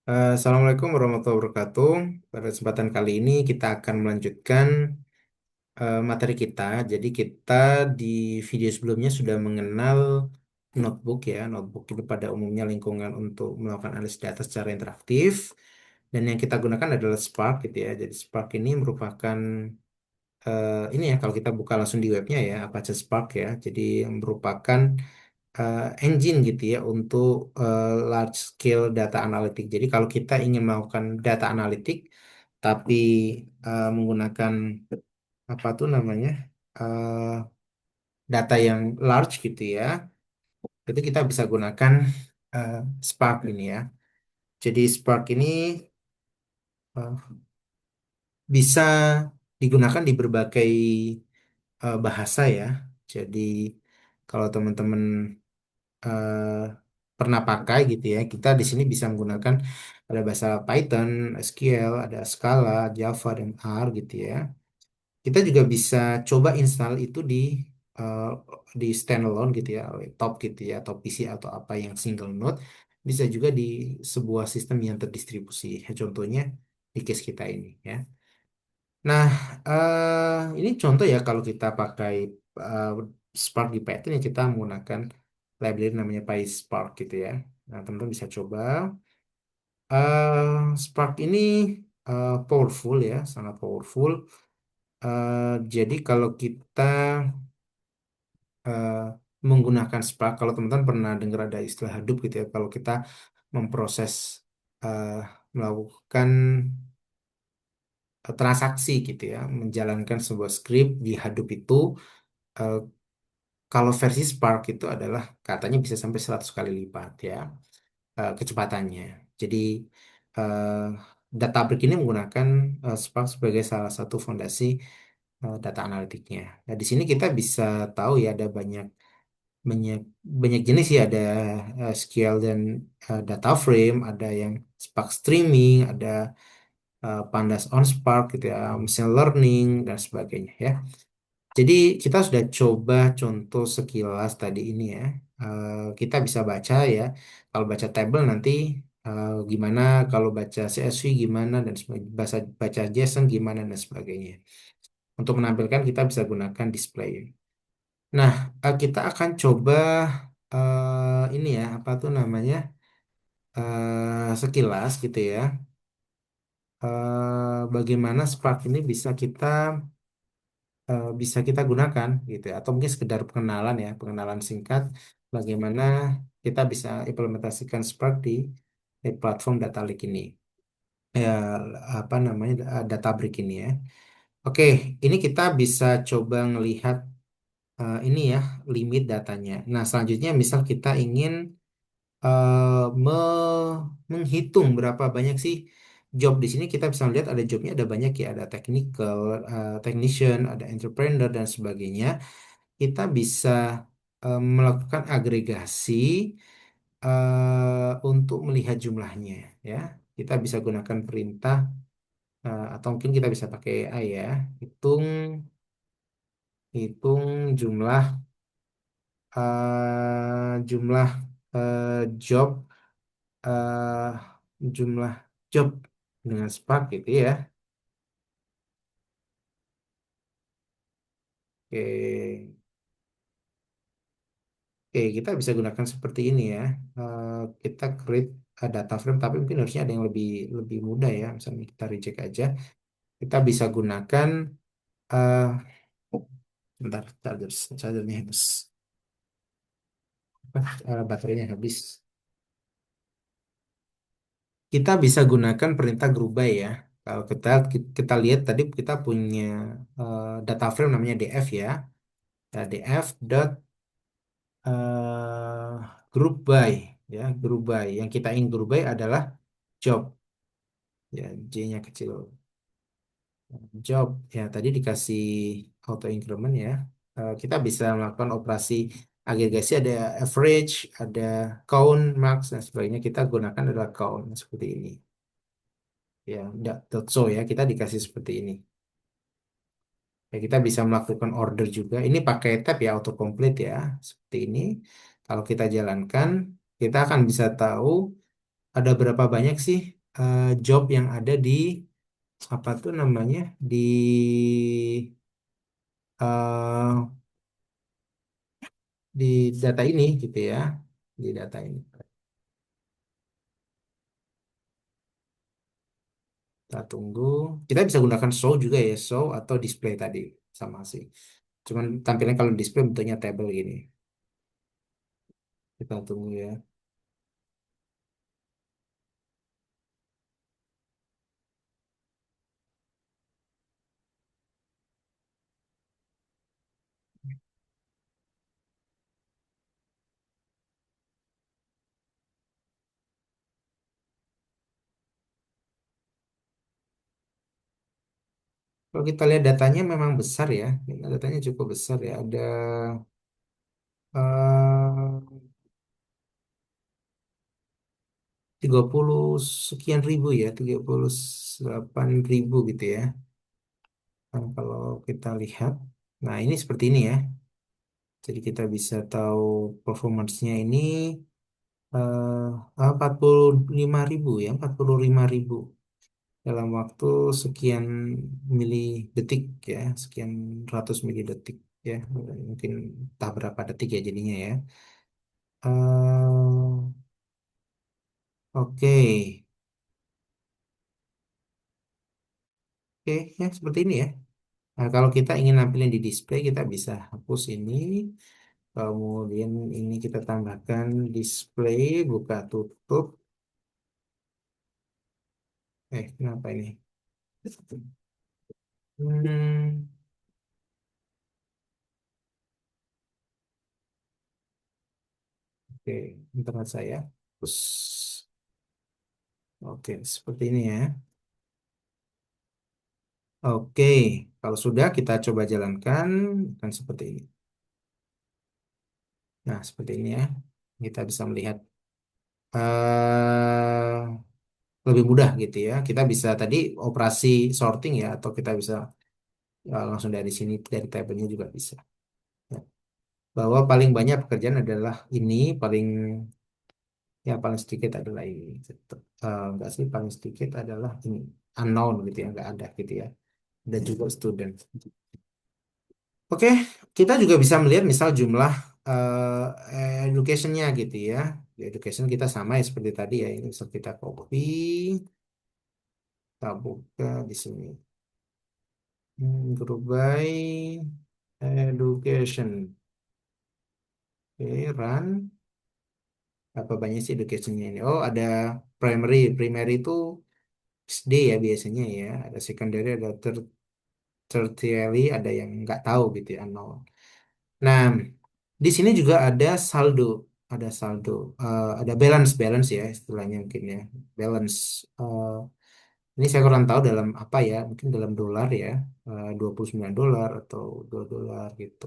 Assalamualaikum warahmatullahi wabarakatuh. Pada kesempatan kali ini kita akan melanjutkan materi kita. Jadi kita di video sebelumnya sudah mengenal notebook ya. Notebook itu pada umumnya lingkungan untuk melakukan analisis data secara interaktif. Dan yang kita gunakan adalah Spark gitu ya. Jadi Spark ini merupakan ini ya kalau kita buka langsung di webnya ya Apache Spark ya. Jadi merupakan engine gitu ya untuk large scale data analytic. Jadi kalau kita ingin melakukan data analitik tapi menggunakan apa tuh namanya eh, data yang large gitu ya, itu kita bisa gunakan eh, Spark ini ya. Jadi Spark ini eh, bisa digunakan di berbagai bahasa ya. Jadi kalau teman-teman eh, pernah pakai gitu ya. Kita di sini bisa menggunakan ada bahasa Python, SQL, ada Scala, Java dan R gitu ya. Kita juga bisa coba install itu eh, di standalone gitu ya, laptop gitu ya, atau PC atau apa yang single node. Bisa juga di sebuah sistem yang terdistribusi. Contohnya di case kita ini ya. Nah, ini contoh ya kalau kita pakai eh, Spark di Python ya kita menggunakan library namanya PySpark gitu ya. Nah, teman-teman bisa coba. Spark ini powerful ya, sangat powerful. Jadi kalau kita eh, menggunakan Spark, kalau teman-teman pernah dengar ada istilah Hadoop gitu ya, kalau kita memproses eh, melakukan transaksi gitu ya, menjalankan sebuah script di Hadoop itu eh, kalau versi Spark itu adalah katanya bisa sampai 100 kali lipat ya kecepatannya. Jadi eh, Databricks ini menggunakan Spark sebagai salah satu fondasi data analitiknya. Nah, di sini kita bisa tahu ya ada banyak banyak jenis ya ada SQL dan data frame, ada yang Spark streaming, ada Pandas on Spark gitu ya, machine learning dan sebagainya ya. Jadi kita sudah coba contoh sekilas tadi ini ya. Kita bisa baca ya. Kalau baca table nanti gimana, kalau baca CSV gimana dan baca JSON gimana dan sebagainya. Untuk menampilkan kita bisa gunakan display. Nah, kita akan coba ini ya apa tuh namanya sekilas gitu ya. Bagaimana Spark ini bisa kita gunakan gitu ya. Atau mungkin sekedar pengenalan ya, pengenalan singkat bagaimana kita bisa implementasikan Spark di platform Data Lake ini. Ya, apa namanya Databricks ini ya. Oke, ini kita bisa coba ngelihat ini ya limit datanya. Nah, selanjutnya misal kita ingin menghitung berapa banyak sih job di sini kita bisa lihat ada jobnya ada banyak ya ada technical, technician, ada entrepreneur dan sebagainya. Kita bisa melakukan agregasi untuk melihat jumlahnya ya. Kita bisa gunakan perintah atau mungkin kita bisa pakai AI ya. Hitung hitung jumlah job eh, jumlah job dengan Spark gitu ya. Oke, oke kita bisa gunakan seperti ini ya. Eh, kita create data frame, tapi mungkin harusnya ada yang lebih lebih mudah ya. Misalnya kita reject aja. Kita bisa gunakan eh bentar, chargernya habis, baterainya habis. Kita bisa gunakan perintah group by ya. Kalau kita lihat tadi kita punya data frame namanya df ya. Nah, df dot eh, group by ya, group by. Yang kita ingin group by adalah job ya, J-nya kecil. Job ya tadi dikasih auto increment ya. Kita bisa melakukan operasi agregasi ada average, ada count, max dan sebagainya. Kita gunakan adalah count seperti ini. Ya, dot so ya, kita dikasih seperti ini. Ya, kita bisa melakukan order juga. Ini pakai tab ya, autocomplete ya, seperti ini. Kalau kita jalankan, kita akan bisa tahu ada berapa banyak sih job yang ada di apa tuh namanya di eh, di data ini gitu ya, di data ini. Kita tunggu. Kita bisa gunakan show juga ya, show atau display tadi sama sih. Cuman tampilannya kalau display bentuknya table gini. Kita tunggu ya. Kalau kita lihat datanya memang besar ya. Ini datanya cukup besar ya. Ada eh 30 sekian ribu ya, 38.000 gitu ya. Nah, kalau kita lihat, nah ini seperti ini ya. Jadi kita bisa tahu performance-nya ini 45.000 ya, 45.000 dalam waktu sekian mili detik ya, sekian ratus mili detik ya, mungkin entah berapa detik ya jadinya ya. Oke, oke ya seperti ini ya. Nah, kalau kita ingin nampilin di display, kita bisa hapus ini. Kemudian ini kita tambahkan display, buka tutup. Kenapa ini? Hmm, oke, internet saya. Terus, oke, seperti ini ya. Oke, kalau sudah kita coba jalankan, kan seperti ini. Nah, seperti ini ya. Kita bisa melihat eh lebih mudah gitu ya. Kita bisa tadi operasi sorting ya, atau kita bisa langsung dari sini, dari tabelnya juga bisa. Ya. Bahwa paling banyak pekerjaan adalah ini, paling sedikit adalah ini. Enggak sih, paling sedikit adalah ini, unknown gitu ya, enggak ada gitu ya. Dan juga student. Oke, kita juga bisa melihat misal jumlah educationnya gitu ya. Di education kita sama ya seperti tadi ya. Ini bisa kita copy, kita buka di sini. Group by education. Oke, run. Apa banyak sih educationnya ini? Oh, ada primary. Primary itu SD ya biasanya ya. Ada secondary, ada tertiary, ada yang nggak tahu gitu ya, nol. Nah, di sini juga ada saldo, ada balance ya istilahnya mungkin ya, balance. Eh, ini saya kurang tahu dalam apa ya, mungkin dalam dolar ya, $29 atau $2 gitu.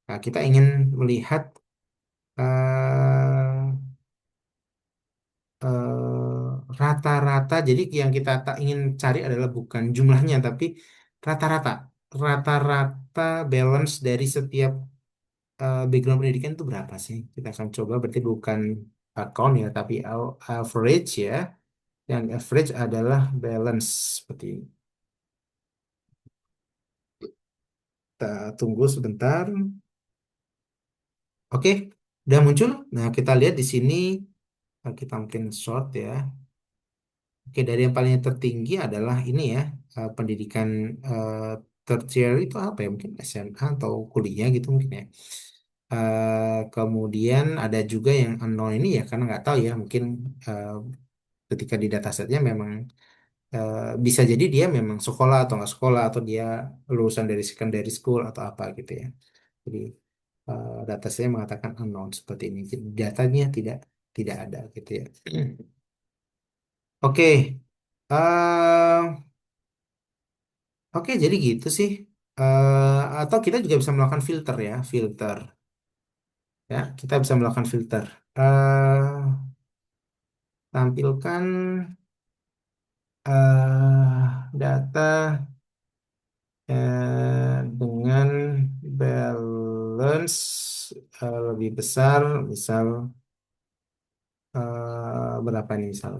Nah, kita ingin melihat eh, rata-rata. Jadi yang kita tak ingin cari adalah bukan jumlahnya, tapi rata-rata, rata-rata balance dari setiap background pendidikan itu berapa sih? Kita akan coba berarti bukan account ya, tapi average ya. Yang average adalah balance seperti ini. Kita tunggu sebentar. Oke, udah muncul. Nah, kita lihat di sini, kita mungkin short ya. Oke, dari yang paling tertinggi adalah ini ya, pendidikan eh, tertiary itu apa ya? Mungkin SMA atau kuliah gitu mungkin ya. Kemudian ada juga yang unknown ini ya, karena nggak tahu ya, mungkin eh, ketika di datasetnya memang eh, bisa jadi dia memang sekolah atau nggak sekolah, atau dia lulusan dari secondary school atau apa gitu ya. Jadi data saya mengatakan unknown seperti ini. Jadi datanya tidak tidak ada gitu ya. Oke, oke jadi gitu sih. Atau kita juga bisa melakukan filter ya, filter ya. Kita bisa melakukan filter. Tampilkan data dengan balance lebih besar, misal Berapa nih misal?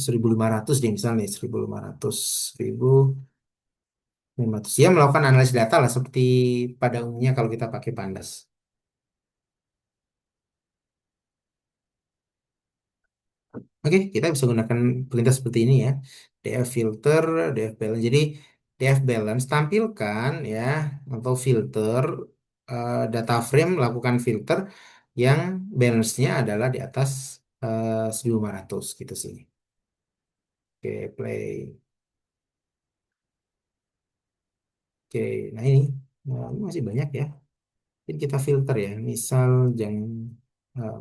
1.500 deh misalnya nih, 1.500 1.500 ya, melakukan analisis data lah seperti pada umumnya kalau kita pakai Pandas. Oke, kita bisa gunakan perintah seperti ini ya. df filter, df balance. Jadi df balance tampilkan ya atau filter data frame, lakukan filter yang balance-nya adalah di atas 1.500 gitu sih. Oke, play. Oke, nah ini, nah, ini masih banyak ya. Jadi kita filter ya. Misal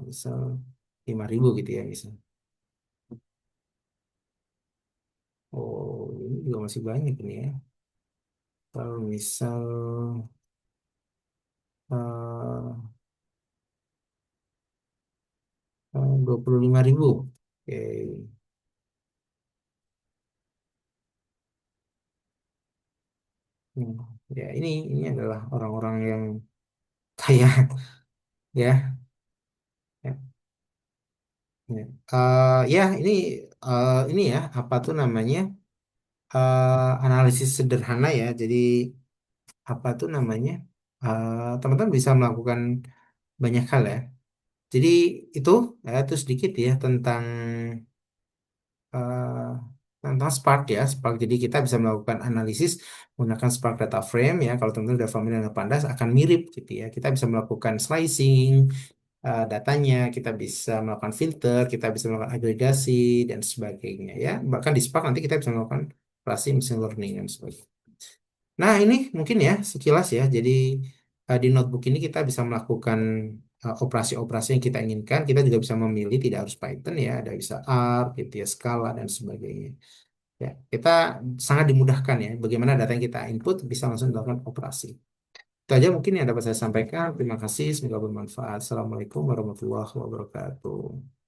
misal 5.000 gitu ya misal. Oh, ini juga masih banyak ini ya. Kalau misal eh 25.000. Oke. Hmm. Ya, ini adalah orang-orang yang kaya ya. Ya, ya. Ya, ini ya apa tuh namanya? Analisis sederhana ya. Jadi apa tuh namanya? Teman-teman bisa melakukan banyak hal ya. Jadi itu itu sedikit ya eh, tentang Spark ya. Spark, jadi kita bisa melakukan analisis menggunakan Spark Data Frame ya. Kalau teman-teman sudah familiar dengan Pandas akan mirip gitu ya. Kita bisa melakukan slicing datanya, kita bisa melakukan filter, kita bisa melakukan agregasi dan sebagainya ya. Bahkan di Spark nanti kita bisa melakukan operasi machine learning dan sebagainya. Nah, ini mungkin ya sekilas ya. Jadi di notebook ini kita bisa melakukan operasi-operasi yang kita inginkan. Kita juga bisa memilih tidak harus Python ya, ada bisa R, gitu ya, Scala dan sebagainya. Ya, kita sangat dimudahkan ya. Bagaimana data yang kita input bisa langsung dilakukan operasi. Itu aja mungkin yang dapat saya sampaikan. Terima kasih, semoga bermanfaat. Assalamualaikum warahmatullahi wabarakatuh.